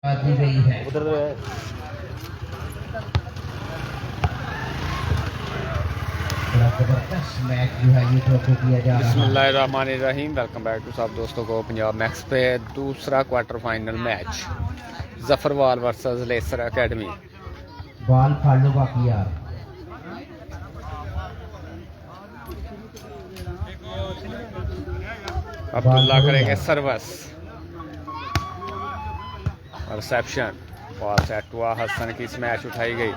दी गई है। उधर जबरदस्त मैच जो है ये तो किया जा रहा है। बिस्मिल्लाहिर्रहमानिर्रहीम। वेलकम बैक टू सब दोस्तों को पंजाब मैक्स पे दूसरा quarter final match Zafarwal versus laser academy. Ball फाड़ो बाकी यार। अब्दुल्ला करेंगे सर्विस, रिसेप्शन, बॉल सेट हुआ, हसन की स्मैश उठाई गई,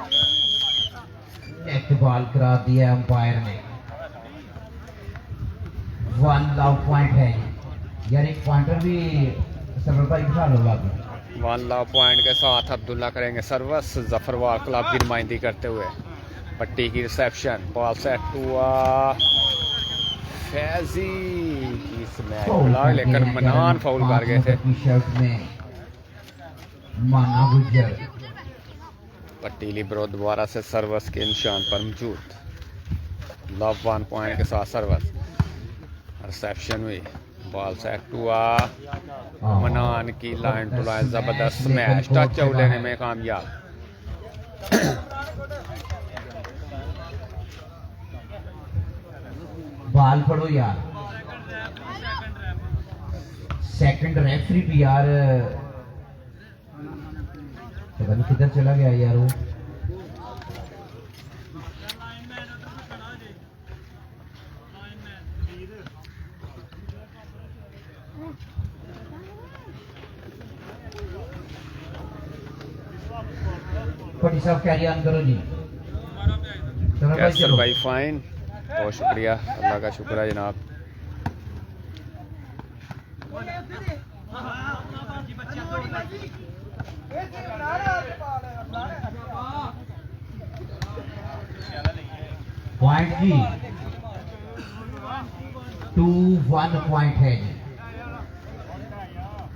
नेट बॉल करा दिया अंपायर ने। 1 लव पॉइंट है यार, एक पॉइंटर भी सरवर भाई बिठा लो बाकी। 1 लव पॉइंट के साथ अब्दुल्ला करेंगे सर्विस, जफरवाल क्लब की नुमाइंदगी करते हुए। पट्टी की रिसेप्शन, बॉल सेट हुआ, फैजी की स्मैश बुला, लेकिन मनान फाउल कर गए थे। शर्ट में माना गुजर। पट्टीली ब्रो दोबारा से सर्विस के निशान पर मौजूद। लव 1 पॉइंट के साथ सर्विस, रिसेप्शन हुई, बॉल सेट हुआ, मनान की लाइन टू लाइन जबरदस्त मैच, टच आउट लेने में कामयाब। बॉल पड़ो यार। सेकंड रेफरी भी यार पता नहीं किधर चला गया यार वो। पटी साहब कैरी ऑन करो जी। कैसर भाई फाइन, बहुत शुक्रिया, अल्लाह का शुक्र है जनाब। पॉइंट जी 2-1 पॉइंट है जी।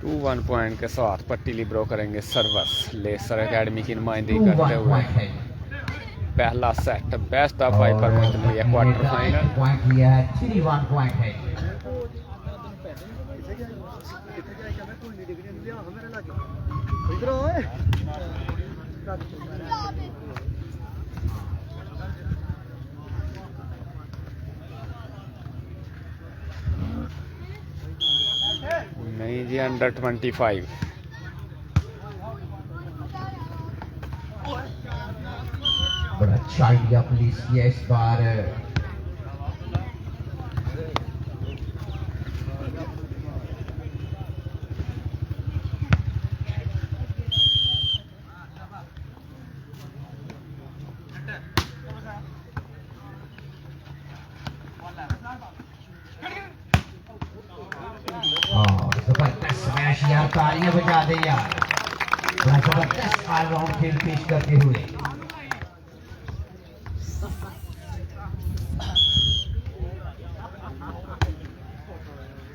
2-1 पॉइंट के साथ पट्टीली ब्रो करेंगे सर्विस, लेसर एकेडमी की नुमाइंदगी करते हुए। पहला सेट बेस्ट ऑफ 5 पर मुश्तमिल है क्वार्टर फाइनल। पॉइंट लिया है, 3-1 पॉइंट है। नहीं जी, अंडर 25। बड़ा अच्छा आइडिया पुलिस किया इस बार। जबरदस्त स्मैश यार, तालियां बजा दे यार। बड़ा जबरदस्त ऑलराउंड खेल पेश करते हुए।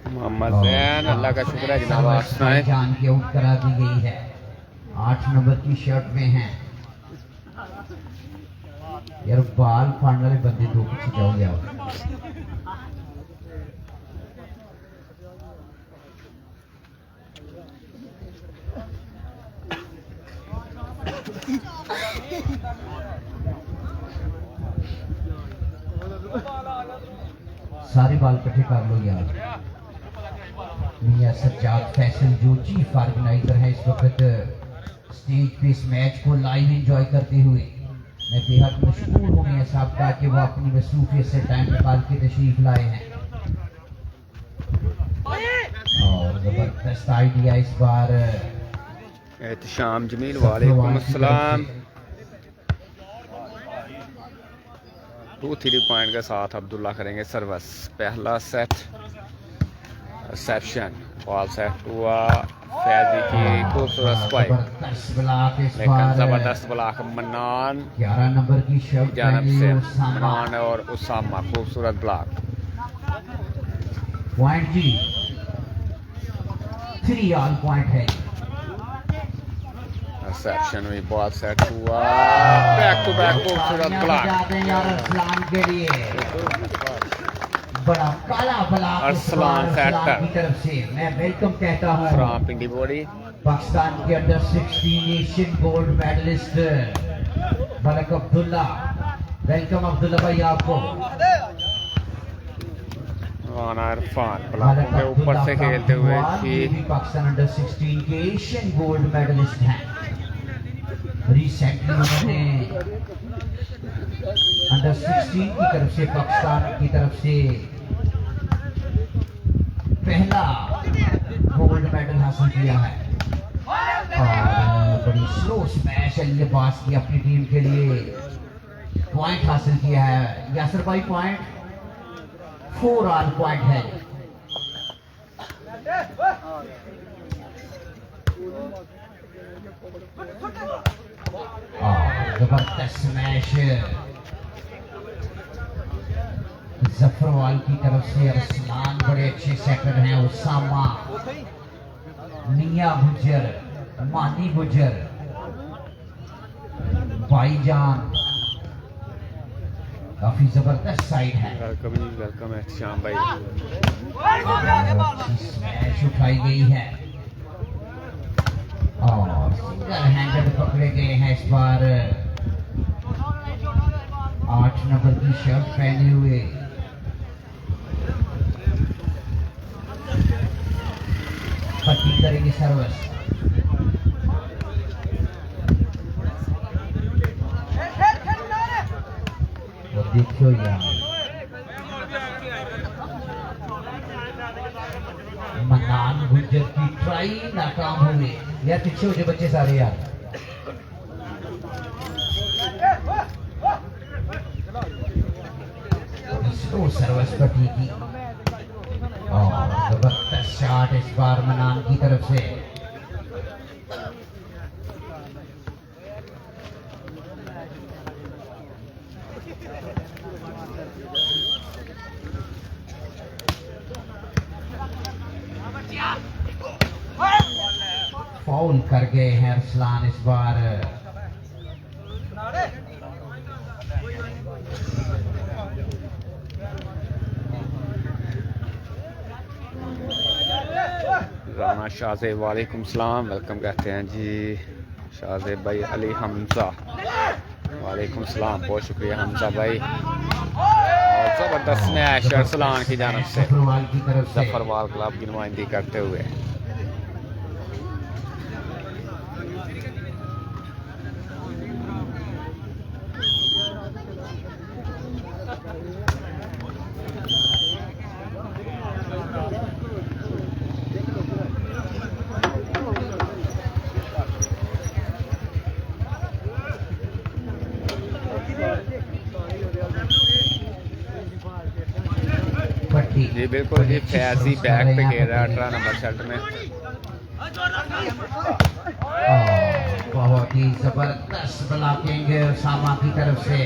मोहम्मद जैन, अल्लाह का शुक्र है जनाब, आप सुनाएं। जान के आउट करा दी गई है, 8 नंबर की शर्ट में है यार। बाल फाड़ने वाले बंदे दो पीछे जाओ यार। सारे बाल इकट्ठे कर लो यार। मियां सज्जाद फैसल जो चीफ ऑर्गेनाइजर है इस वक्त स्टेज पे इस मैच को लाइव एंजॉय करते हुए। मैं बेहद मशहूर हूँ मियां साहब का कि वो अपनी मसरूफियत से टाइम निकाल के तशरीफ लाए हैं। और जबरदस्त आइडिया इस बार। एहतशाम जमील, वालेकुम अस्सलाम। 2-3 पॉइंट के साथ अब्दुल्ला करेंगे सर्विस। पहला सेट, रिसेप्शन, बॉल सेट हुआ, फैजी की खूबसूरत स्पाइक, लेकिन जबरदस्त ब्लॉक मन्नान 11 नंबर की शर्ट जानब से। मन्नान और उसामा, खूबसूरत ब्लॉक। पॉइंट जी 3-ऑल पॉइंट है। रिसेप्शन हुई, बॉल सेट हुआ, बैक टू बैक खूबसूरत ब्लॉक के लिए। बड़ा काला बला अरसलान सेट की तरफ से मैं वेलकम कहता हूँ। फ्रॉम पिंडी बॉडी पाकिस्तान के under 16 Asian gold medalist Malak Abdullah. Welcome Abdullah भाई आपको। राना इरफान ब्लॉकों के ऊपर से खेलते हुए थी। पाकिस्तान अंडर 16 के एशियन गोल्ड मेडलिस्ट हैं। रिसेंटली उन्होंने अंडर 16 की तरफ से पाकिस्तान की तरफ से पहला गोल्ड मेडल हासिल किया है। और बड़ी स्लो स्मैश अली अब्बास की अपनी टीम के लिए पॉइंट हासिल किया है। यासर भाई पॉइंट 4 ऑल पॉइंट है। जबरदस्त स्मैश जफरवाल की तरफ से। अरसलान बड़े अच्छे सेटर हैं। उसामा, मियां गुजर, मानी गुजर, भाईजान, काफी जबरदस्त साइड है। वेलकम है शाम भाई। स्मैश उठाई गई है और सिंगल हैंडेड पकड़े गए हैं इस बार 8 नंबर की शर्ट पहने हुए। पट्टी करेंगे सर्विस। वो देखो यार, मनान गुजर की ट्राई नाकाम हुई। यार पीछे हो जाए बच्चे सारे यार। स्लो सर्विस पट्टी की और जबरदस्त शॉट इस बार मनान की तरफ से। फाउल कर गए हैं अरसलान इस बार। राना शाहजेब वालेकुम सलाम, वेलकम कहते हैं जी शाहजेब भाई। अली हमजा वालेकुम सलाम, बहुत शुक्रिया हमजा भाई। और ज़बरदस्त स्मैश अरसलान की जानब से जफरवाल क्लब की नुमाइंदगी करते हुए। जी बिल्कुल जी, फैजी बैक पे खेल रहा है 18 नंबर शर्ट में। बहुत ही जबरदस्त ब्लॉकिंग उसामा की तरफ से।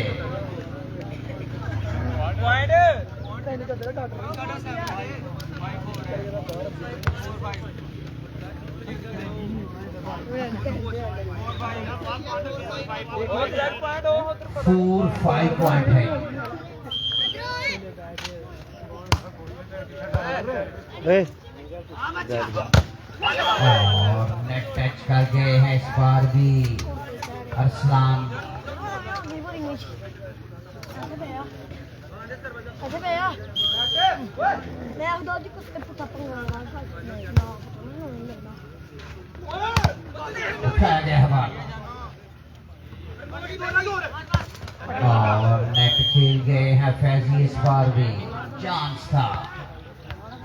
फोर 5 पॉइंट है। और नेट टच कर गए हैं इस बार भी अरसलान। उठाया गया हवा और नेट खेल गए हैं फैजी इस बार भी। चांस था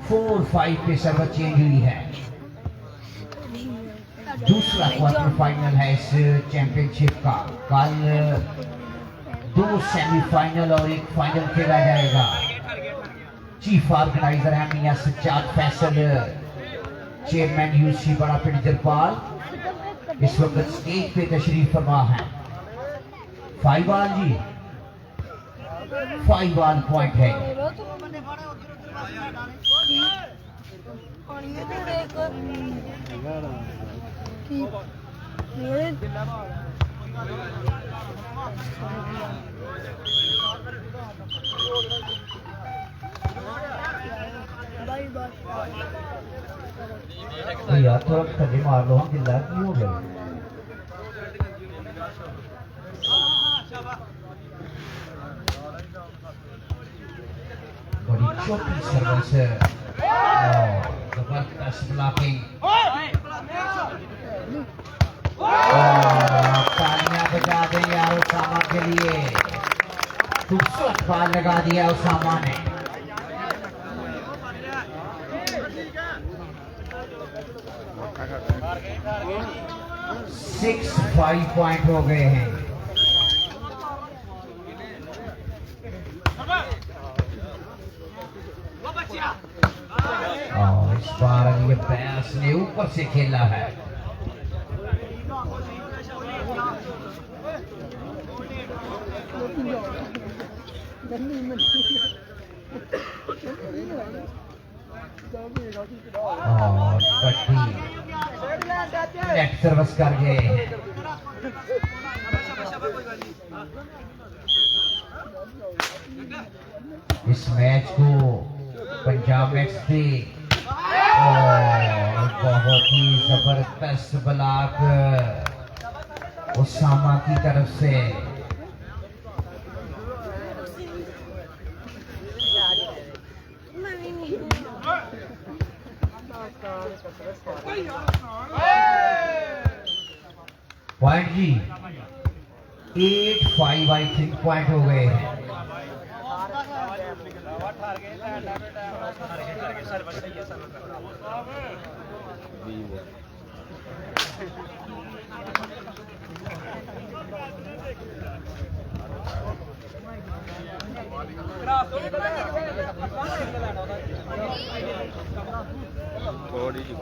4-5 पे सर्वर चेंज हुई है। दूसरा क्वार्टर फाइनल है इस चैंपियनशिप का। कल 2 सेमीफाइनल और 1 फाइनल खेला जाएगा। चीफ ऑर्गेनाइजर है मियां सज्जाद फैसल, चेयरमैन यूसी बड़ा पिंड जरपाल इस वक्त स्टेज पे तशरीफ फरमा है। 5 ऑल जी, 5 ऑल पॉइंट है। तो यार थोड़ा थले मार लो, हम दिल्ला की हो गया। बड़ी छोटी सर्विस है, जबरदस्त ब्लॉकिंग। तालियां बजा दें यार उसामा के लिए, खूबसूरत बाल लगा दिया उसामा ने। 6-5 पॉइंट हो गए हैं। और इस बार ये बैस ने ऊपर से खेला है। और कट्टी नेट सर्विस कर गए हैं। इस मैच को पंजाब मैच और बहुत ही जबरदस्त ब्लॉक उसामा की तरफ से। पॉइंट जी 8-5 आई थिंक पॉइंट हो गए हैं। थोड़ी सी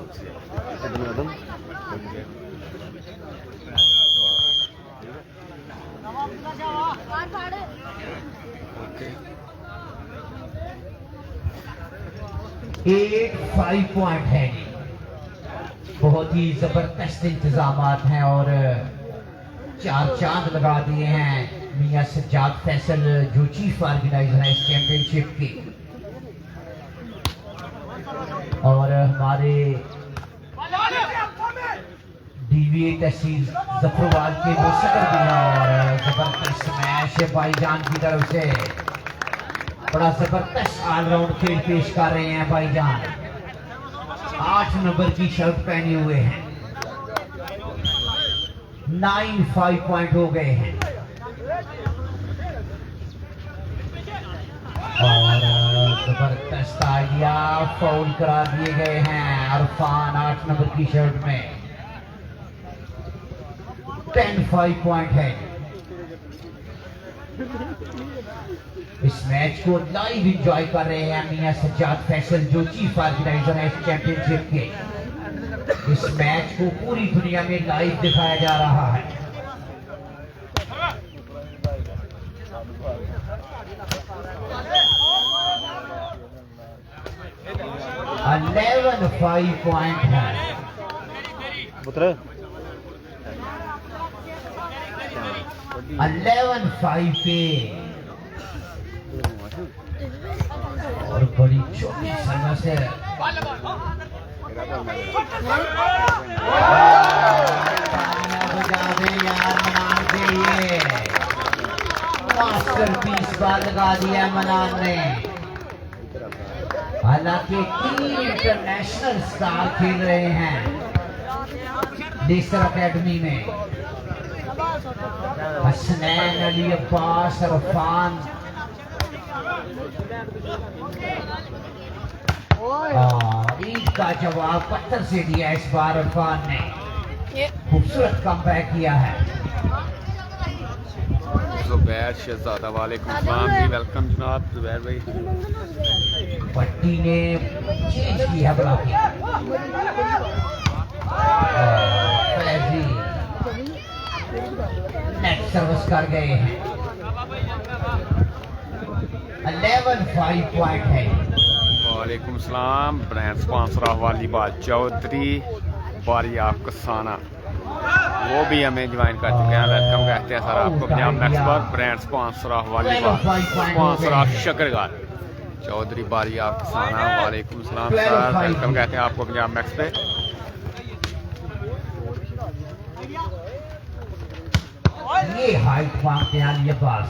ओके 8-5 पॉइंट है। बहुत ही जबरदस्त इंतजामात हैं और 4 चांद लगा दिए हैं मियां सज्जाद फैसल जो चीफ ऑर्गेनाइजर है इस चैंपियनशिप की। और हमारे डीवीए तहसील जफरवाल के वो सदर भी हैं और जबरदस्त मैच है भाईजान की तरफ से। बड़ा जबरदस्त ऑलराउंड खेल पेश कर रहे हैं भाईजान। 8 नंबर की शर्ट पहने हुए हैं। 9-5 पॉइंट हो गए हैं। और जबरदस्त आइडिया फाउल करा दिए गए हैं अरफान 8 नंबर की शर्ट में। 10-5 पॉइंट है। इस मैच को लाइव एंजॉय कर रहे हैं मियां सज्जाद फैसल जो चीफ ऑर्गेनाइजर है इस चैंपियनशिप के। इस मैच को पूरी दुनिया में लाइव दिखाया जा रहा है। है 11-5 पॉइंट है। 11-5 पे और बड़ी छोटी सर्विस है। मास्टरपीस बाल लगा दिया मनान ने। हालांकि 3 इंटरनेशनल स्टार खेल रहे हैं नेसर अकेडमी में। हसनैन अली अब्बास अरफान ईद का जवाब पत्थर से दिया इस बार अरफान ने। खूबसूरत कमबैक किया है। जुबैर शहजादा वालेकुम सलाम जी, वेलकम जनाब जुबैर भाई। पट्टी ने चेंज की है ब्लॉकिंग। नेट सर्विस कर गए हैं। 11-5 पॉइंट है। वालेकुम सलाम। ब्रांड स्पॉन्सर वाली बात चौधरी बारिया कसाना वो भी हमें ज्वाइन कर चुके हैं। वेलकम कहते हैं सर आपको पंजाब मैक्स पर। ब्रांड स्पॉन्सर वाली बात, स्पॉन्सर ऑफ शकरगार चौधरी बारी आप किसाना, वालेकुम सलाम सर, वेलकम कहते हैं आपको पंजाब मैक्स पे। ये हाइट मांगते हैं अली अब्बास।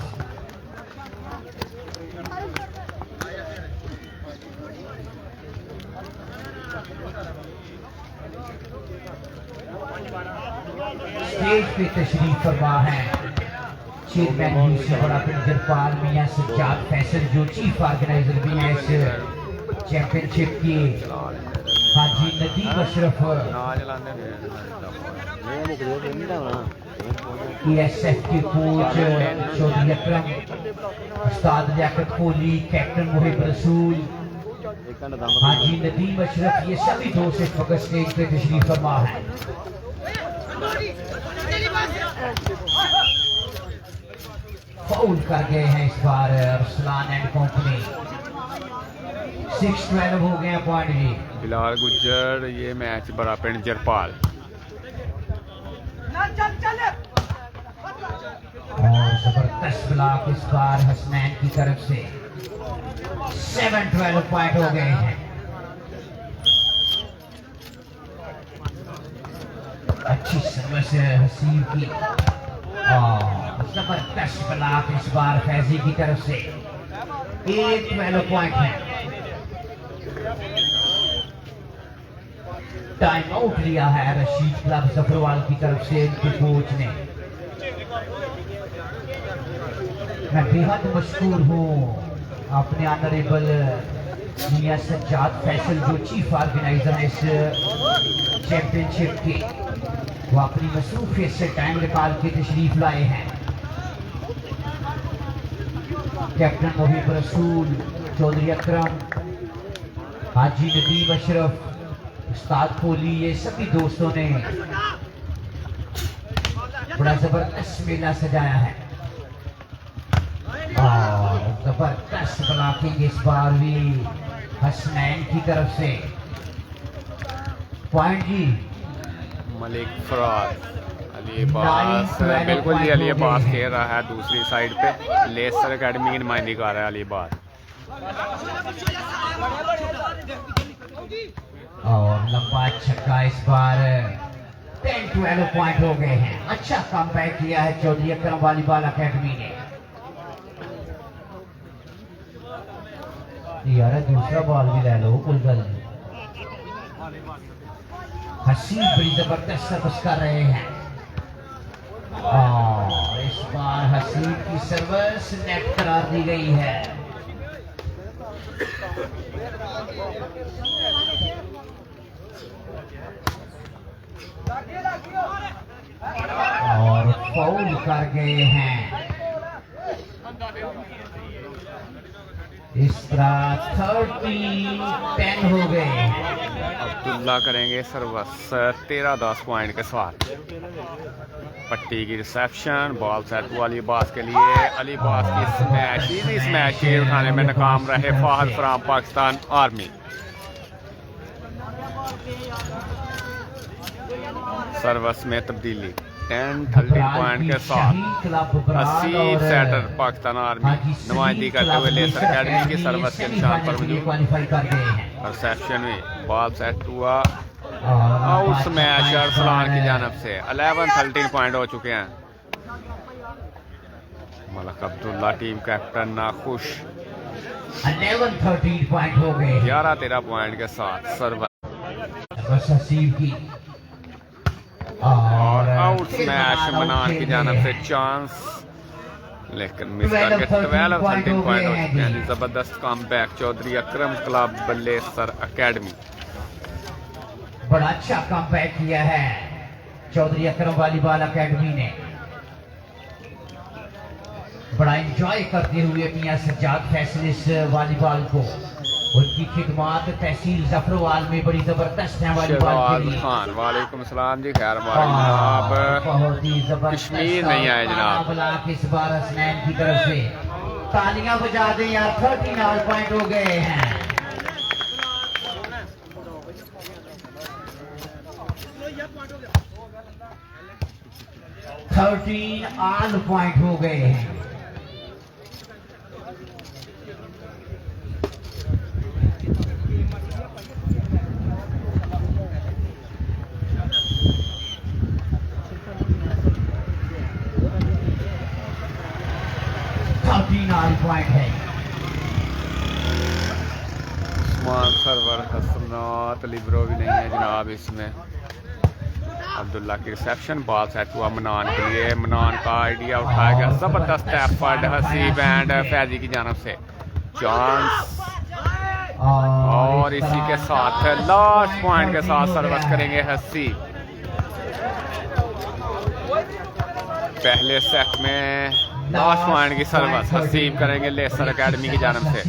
स्टेज पे तशरीफ फरमा है चेयरमैन से बड़ा जरपाल मियां सज्जाद फैसल जो चीफ ऑर्गेनाइजर भी हैं इस चैंपियनशिप के, हाजी नदीम अशरफ ESF के कोच चौधरी अकरम, उस्ताद लियाकत कोहली, कैप्टन मुहिब रसूल, हाजी नदीम अशरफ, ये सभी दोस्त इस वक्त स्टेज पे तशरीफ फरमा है। फाउल कर गए हैं इस बार अरसलान एंड कंपनी। 6-12 हो गए हैं पॉइंट जी। बिलाल गुज्जर, ये मैच बड़ा पिंड जरपाल। और जबरदस्त ब्लॉक इस बार हसनैन की तरफ से। 7-12 पॉइंट हो गए हैं। अच्छी सर्विस हसीब की और जबरदस्त ब्लॉक इस बार फैजी की तरफ से। 8-12 पॉइंट है। टाइम आउट लिया है रशीद क्लब जफरवाल की तरफ से उनके कोच ने। मैं बेहद मशहूर हूँ अपने ऑनरेबल मियां सज्जाद फैसल जो चीफ ऑर्गेनाइजर है इस चैंपियनशिप के। वो अपनी मसरूफियत से टाइम निकाल के तशरीफ लाए हैं। कैप्टन मुहिब रसूल, चौधरी अकरम, हाजी नदीम अशरफ, उस्ताद कोहली, ये सभी दोस्तों ने बड़ा जबरदस्त मेला सजाया है। और जबरदस्त ब्लॉकिंग इस बार भी हसनैन की तरफ से। पॉइंट जी मलिक फराज, अली अब्बास, बिल्कुल जी अली अब्बास खेल रहा है दूसरी साइड पे। लेसर एकेडमी की नुमाइंदगी कर रहा है अली अब्बास। और लंबा छक्का इस बार। 10-12 पॉइंट हो गए हैं। अच्छा कमबैक किया है चौधरी अकरम वॉलीबॉल एकेडमी ने। यार दूसरा बॉल भी ले लो, कोई गल नहीं। हसीब बड़ी जबरदस्त सर्विस कर रहे हैं और इस बार हसीब की सर्विस नेट करार दी गई है। और फाउल कर गए हैं। इस तरह 30-10 हो गए हैं। अब्दुल्ला करेंगे सर्वस 13-10 पॉइंट के साथ। पट्टी की रिसेप्शन, बॉल सेट हुआ अली अब्बास के लिए। अली अब्बास की स्मैश, इजी स्मैश ये उठाने में नाकाम रहे फाहद फ्राम पाकिस्तान आर्मी। सर्वस में तब्दीली 10-13 पॉइंट के साथ। हसीब सेटर पाकिस्तान आर्मी नुमाइंदगी करते हुए लेसर एकेडमी की सर्वस के निशान पर मौजूद। रिसेप्शन में बॉल सेट हुआ, आउट स्मैश अरसलान की जानब से। 11-13 पॉइंट हो चुके हैं। मलक अब्दुल्ला टीम कैप्टन नाखुश। 11-13 पॉइंट हो गए। 11-13 पॉइंट के साथ सर्वस हसीब की और आउट स्मैश मनान की जानब से चांस, लेकिन मिस करके 12-13 पॉइंट हो चुके हैं। जबरदस्त कमबैक चौधरी अकरम क्लब लेसर एकेडमी। बड़ा अच्छा कमबैक किया है चौधरी अकरम वॉलीबॉल एकेडमी ने। बड़ा एंजॉय करते हुए मियां सज्जाद फैसल इस वॉलीबॉल को। उनकी खिदमात तहसील जफरवाल में बड़ी जबरदस्त है वॉलीबॉल के लिए। खान वालेकुम सलाम जी, खैर जनाब, बहुत ही जबरदस्त कश्मीर नहीं आए जनाब। ब्लॉक इस बार हसनैन की तरफ से। तालियां बजा दें यार। 13 पॉइंट हो गए हैं। ऑल पॉइंट हो गए हैं। 4 पॉइंट है। उस्मान सरवर हसनात लिब्रो भी नहीं है जनाब इसमें। अब्दुल्ला की रिसेप्शन, बॉल सेट हुआ मनान के लिए, मनान का आइडिया उठाया गया, जबरदस्त एफर्ट हसीब एंड फैजी की जानब से, चांस और इसी के साथ लास्ट पॉइंट के साथ सर्विस करेंगे हसीब। पहले सेट में लास्ट पॉइंट की सर्विस हसीब करेंगे लेसर एकेडमी की जानब से,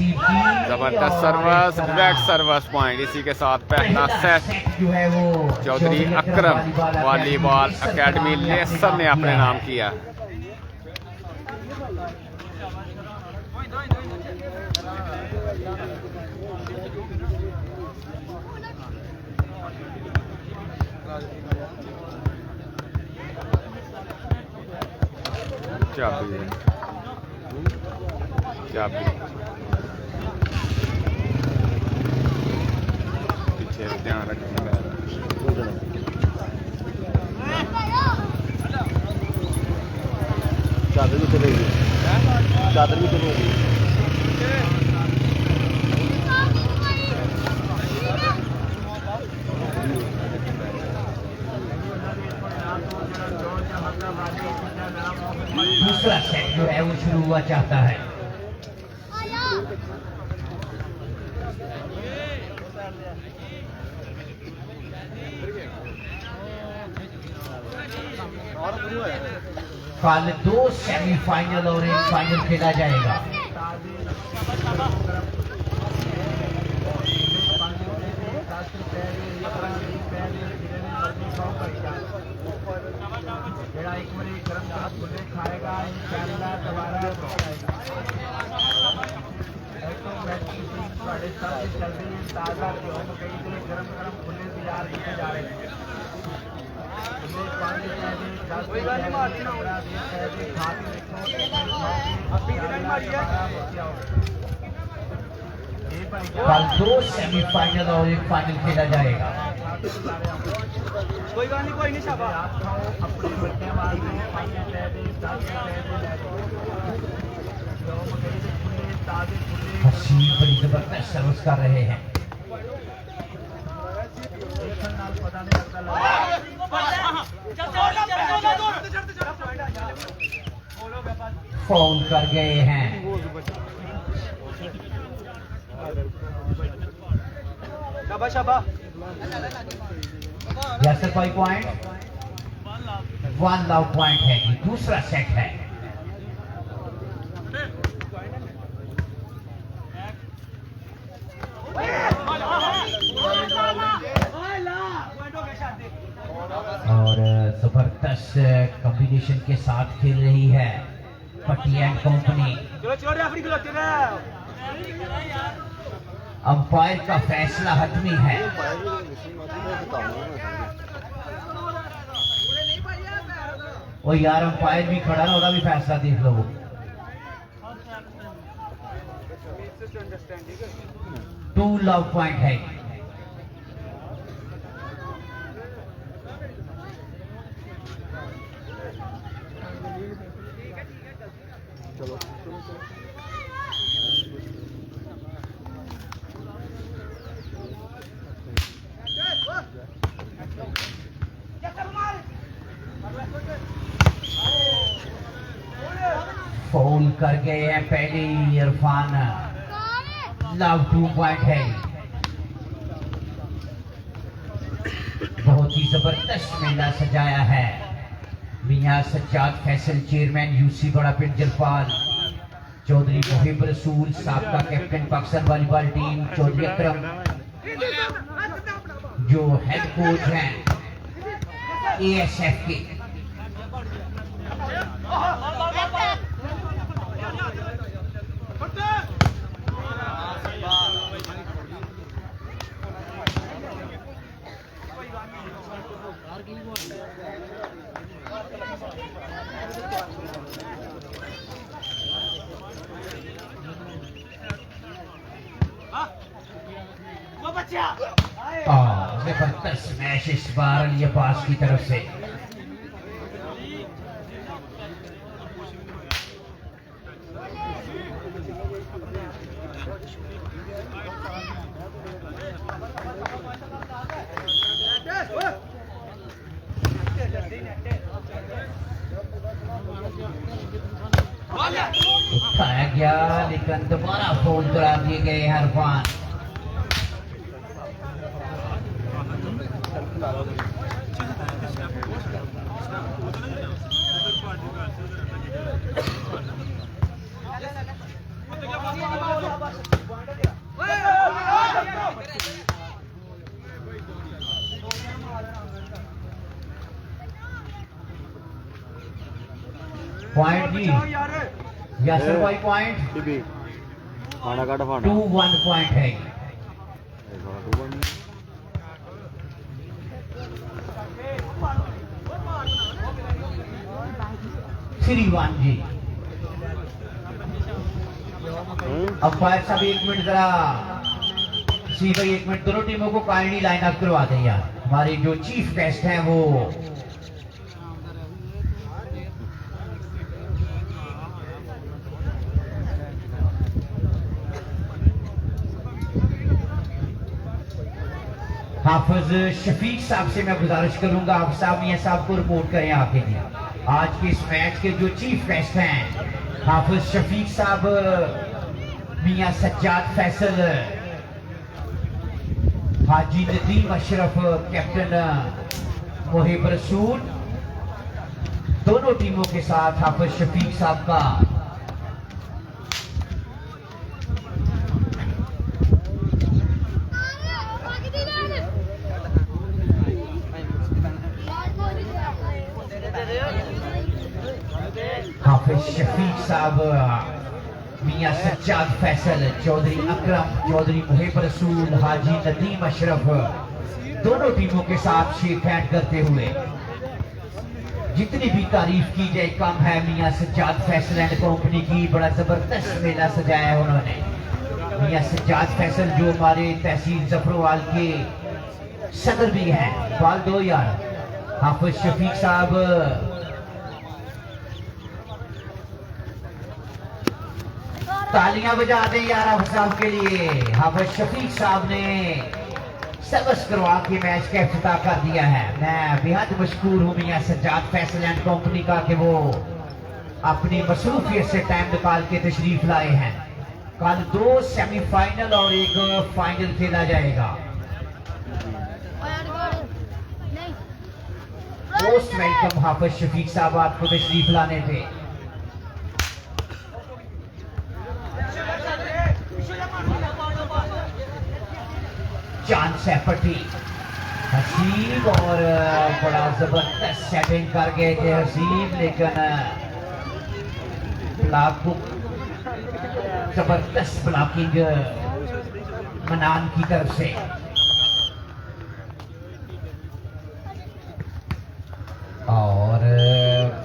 जबरदस्त सर्विस, बैक सर्विस पॉइंट। इसी के साथ पहला सेट चौधरी अकरम वॉलीबॉल एकेडमी लेसर ने अपने नाम किया। चाबी पीछे ध्यान रखना। चादर भी चलेगी, चादर भी चलेगी। दूसरा सेट जो है वो शुरू हुआ चाहता है। कल 2 सेमीफाइनल और एक फाइनल खेला जाएगा। कल 2 सेमीफाइनल और एक फाइनल खेला जाएगा। कोई नहीं शाबा। हसीब बड़ी जबरदस्त सर्विस कर रहे हैं। फाउल कर गए हैं। शाबा यासर भाई पॉइंट 1 लव पॉइंट है कि दूसरा सेट है। और जबरदस्त कॉम्बिनेशन के साथ खेल रही है पट्टी एंड कंपनी। अंपायर का फैसला हतमी है। ओ यार अंपायर भी खड़ा ना, उसका भी फैसला देख लो। 2 लव पॉइंट है। चलो फाउल कर गए हैं पहले इरफान। लव 2 पॉइंट है। बहुत ही जबरदस्त मेला सजाया है। मियां सज्जाद फैसल चेयरमैन यूसी बड़ा पिंड जलपाल, चौधरी मुहिब रसूल साबका captain Pakistan volleyball team, Chaudhry Akram जो हेड कोच हैं ASF के। जबरदस्त मैच इस बार अली अब्बास की तरफ से। उठाया गया लेकिन दोबारा फोन करा दिए गए हैं इरफान। पॉइंट जी यासर भाई पॉइंट बीबी फाना काट फाना 2-1 पॉइंट है। 3-1 जी। अंपायर साहब 1 मिनट जरा सी भाई 1 मिनट दोनों टीमों को काइंडली लाइन अप करवा दें यार। हमारे जो चीफ गेस्ट हैं वो हाफिज शफीक साहब से मैं गुजारिश करूंगा आप साहब मियां साहब को रिपोर्ट करें आके लिए। आज के इस मैच के जो चीफ गेस्ट हैं हाफिज शफीक साहब, मियां सज्जाद फैसल, हाजी नदीम अशरफ, कैप्टन मुहिब रसूल, दोनों टीमों के साथ हाफिज शफीक साहब का हाफिज शफीक साहब, मियां सज्जाद फैसल, चौधरी अकरम, चौधरी मुहिब रसूल, हाजी नदीम अशरफ, दोनों टीमों के साथ शेक हैंड करते हुए जितनी भी तारीफ की जाए कम है मियां सज्जाद फैसल एंड कंपनी की। बड़ा जबरदस्त मेला सजाया है उन्होंने। मियां सज्जाद फैसल जो हमारे तहसील जफरवाल के सदर भी हैं, बाल दो यार। हाफिज शफीक साहब तालियां बजा दें यार हाफिज साहब के लिए। हाफिज शफीक साहब ने सर्विस करवा के मैच का इफ्तिताह कर दिया है। मैं बेहद मशकूर हूँ मियां सज्जाद फैसल एंड कंपनी का कि वो अपनी मसरूफियत से टाइम निकाल के तशरीफ लाए हैं। कल 2 सेमीफाइनल और 1 फाइनल खेला जाएगा। मोस्ट वेलकम हाफिज शफीक साहब आपको तशरीफ लाने पे। चांस है पट्टी हसीब और बड़ा जबरदस्त सेटिंग कर गए थे हसीब, लेकिन ब्लॉक जबरदस्त ब्लॉकिंग मनान की तरफ से। और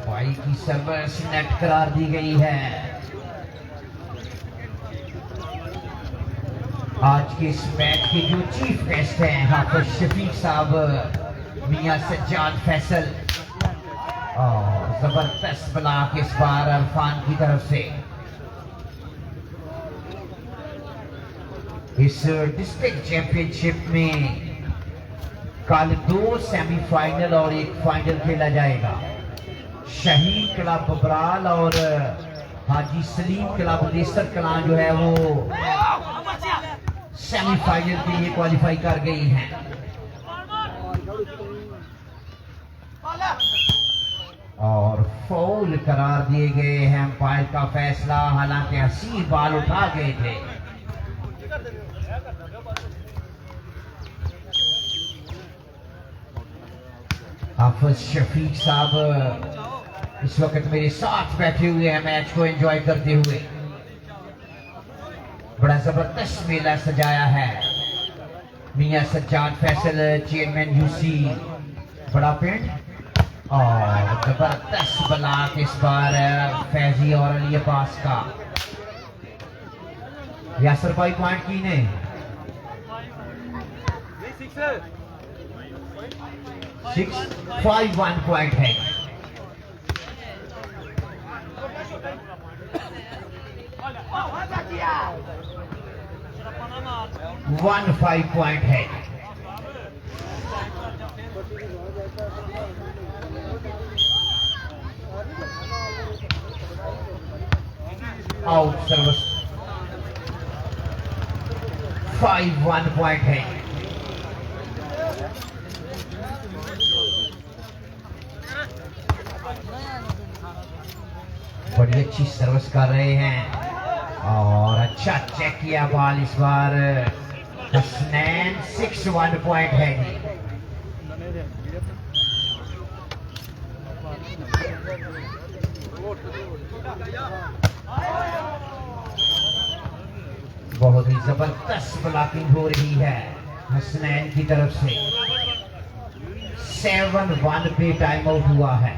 भाई की सर्विस नेट करार दी गई है। आज के इस मैच के जो चीफ गेस्ट हैं हाफिज शफीक साहब, मियां सज्जाद फैसल, और जबरदस्त ब्लॉक इस बार इरफान की तरफ से। इस डिस्ट्रिक्ट चैंपियनशिप में कल 2 सेमीफाइनल और 1 फाइनल खेला जाएगा। शहीद क्लब बबराल और हाजी सलीम क्लब लेसर कलां जो है वो सेमीफाइनल के लिए क्वालिफाई कर गई हैं। और फाउल करार दिए गए हैं अंपायर का फैसला, हालांकि हसीब बाल उठा गए थे। हाफिज शफीक साहब इस वक्त मेरे साथ बैठे हुए हैं मैच को एंजॉय करते हुए। बड़ा जबरदस्त मेला सजाया है। मियां सज्जाद फैसल, चेयरमैन यूसी बड़ा पिंड, और जबरदस्त ब्लॉक इस बार फैजी और अली अब्बास का। यासर भाई पॉइंट की ने 6-5-1 पॉइंट है। 1-5 पॉइंट है। आउट सर्विस 5-1 पॉइंट है। बड़ी अच्छी सर्विस कर रहे हैं और अच्छा चेक किया बॉल इस बार। हसनैन 6-1 पॉइंट है जी। बहुत ही जबरदस्त ब्लॉकिंग हो रही है हसनैन की तरफ से। 7-1 पे टाइम आउट हुआ है।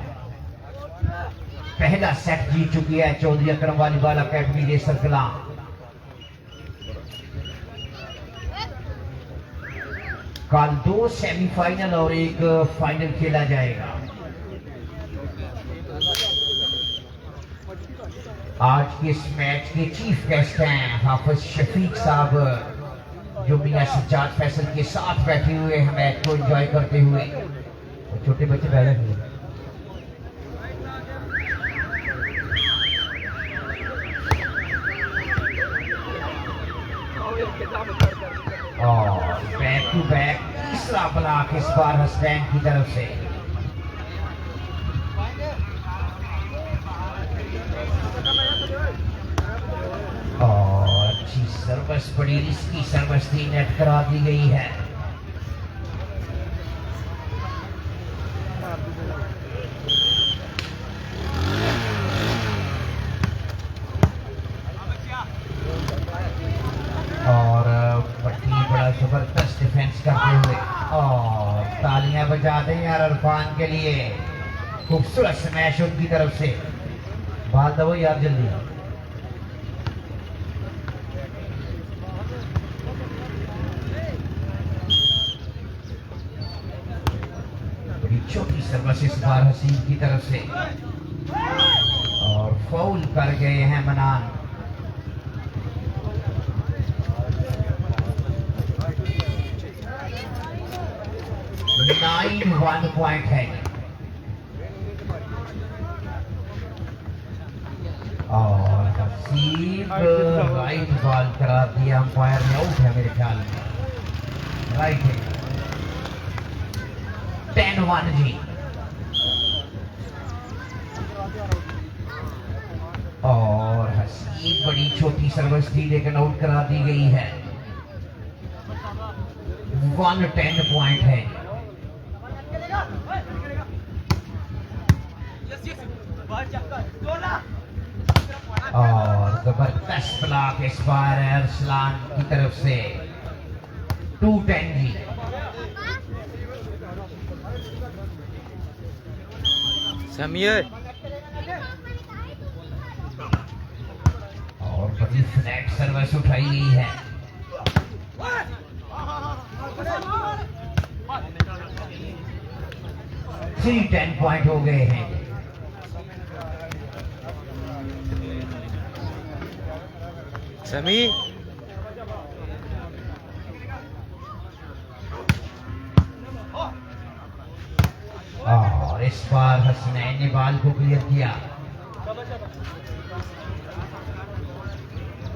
पहला सेट जीत चुकी है चौधरी अकरम वॉलीबॉल अकेडमी रेसर कलां। कल 2 सेमीफाइनल और एक फाइनल खेला जाएगा। आज के इस मैच के चीफ गेस्ट हैं हाफिज शफीक साहब, जो मियां सज्जाद फैसल के साथ बैठे हुए हैं मैच को एंजॉय करते हुए। और छोटे बच्चे बैठे हुए और बैक टू बैक तीसरा ब्लॉक इस बार हसनैन की तरफ से। और अच्छी सर्विस, बड़ी रिस्की सर्विस थी, नेट करा दी गई है। और पट्टी बड़ा जबरदस्त डिफेंस करते हुए और तालियां बजा दें यार इरफान के लिए। खूबसूरत स्मैश उनकी तरफ से। बाल दबो यार जल्दी। बड़ी छोटी सर्विस इस बार हसीन की तरफ से और फाउल कर गए हैं मनान। नाइन 1 पॉइंट है और हसीब राइट बॉल करा दिया, अंपायर ने आउट है मेरे ख्याल में। राइट है। 10-1 जी। और हसीब बड़ी छोटी सर्विस थी लेकिन आउट करा दी गई है। 110 पॉइंट है। और जबरदस्त ब्लॉक इस बार अरसलान की तरफ से। 210 जी। समीर और बड़ी फ्लैट सर्विस उठाई गई है। थ्री 10 पॉइंट हो गए हैं। समीर और इस बार हसनैन ने बॉल को क्लियर किया।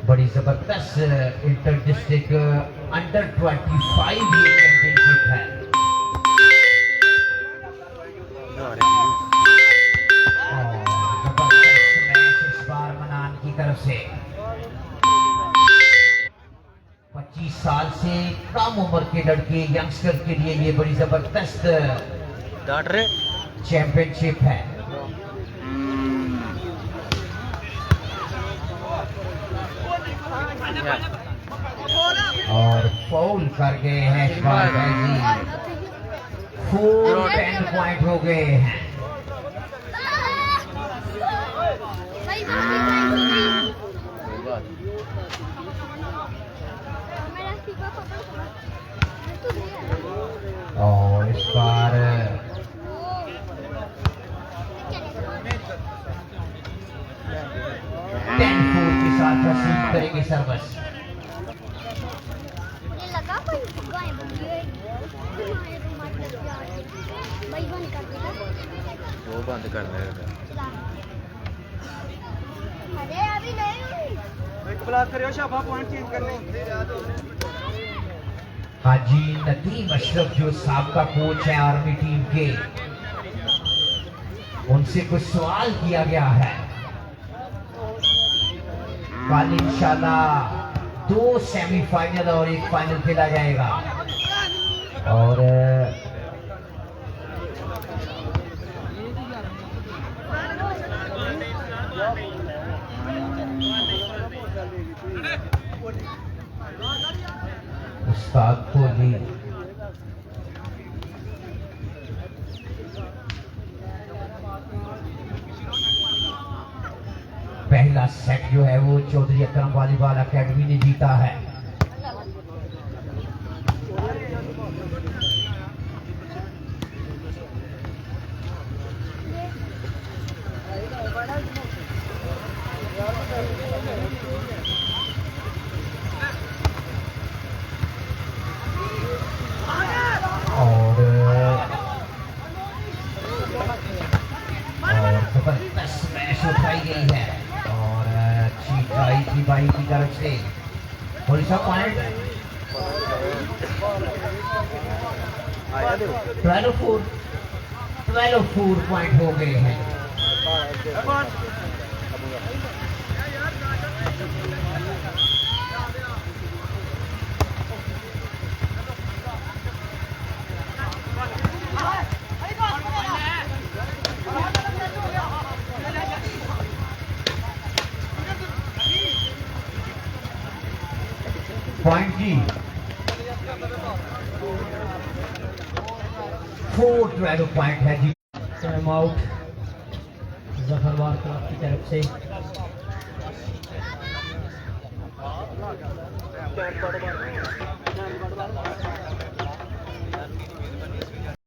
बड़ी जबरदस्त इंटर डिस्ट्रिक्ट अंडर 25 ये चैंपियनशिप है। और जबरदस्त मैच इस बार मनान की तरफ से। 25 साल से कम उम्र के लड़के यंगस्टर के लिए ये बड़ी जबरदस्त डांट रहे चैंपियनशिप है। और फाउल कर गए हैं इस बार जी। 4-10 पॉइंट हो गए हैं। और इस बार 10-4 के साथ रसीद करेंगे सर्विस। वो बंद कर देगा अरे अभी नहीं हुई ब्लॉक करियो शाबा पॉइंट चेंज करने हाजी नदीम अशरफ जो साबका कोच है आर्मी टीम के, उनसे कुछ सवाल किया गया है। कल इंशाल्लाह 2 सेमीफाइनल और 1 फाइनल खेला जाएगा। और उस्ताद कोहली पहला सेट जो है वो चौधरी अकरम वॉलीबॉल एकेडमी ने जीता है। और जबरदस्त मैच उठाई गई है और अच्छी ट्राई की बाई की तरफ से पुलिसा पॉइंट 12-4 पॉइंट हो गए हैं। पॉइंट जी 4-12 पॉइंट है जी। टाइम आउट जफरवार क्लब की तरफ से।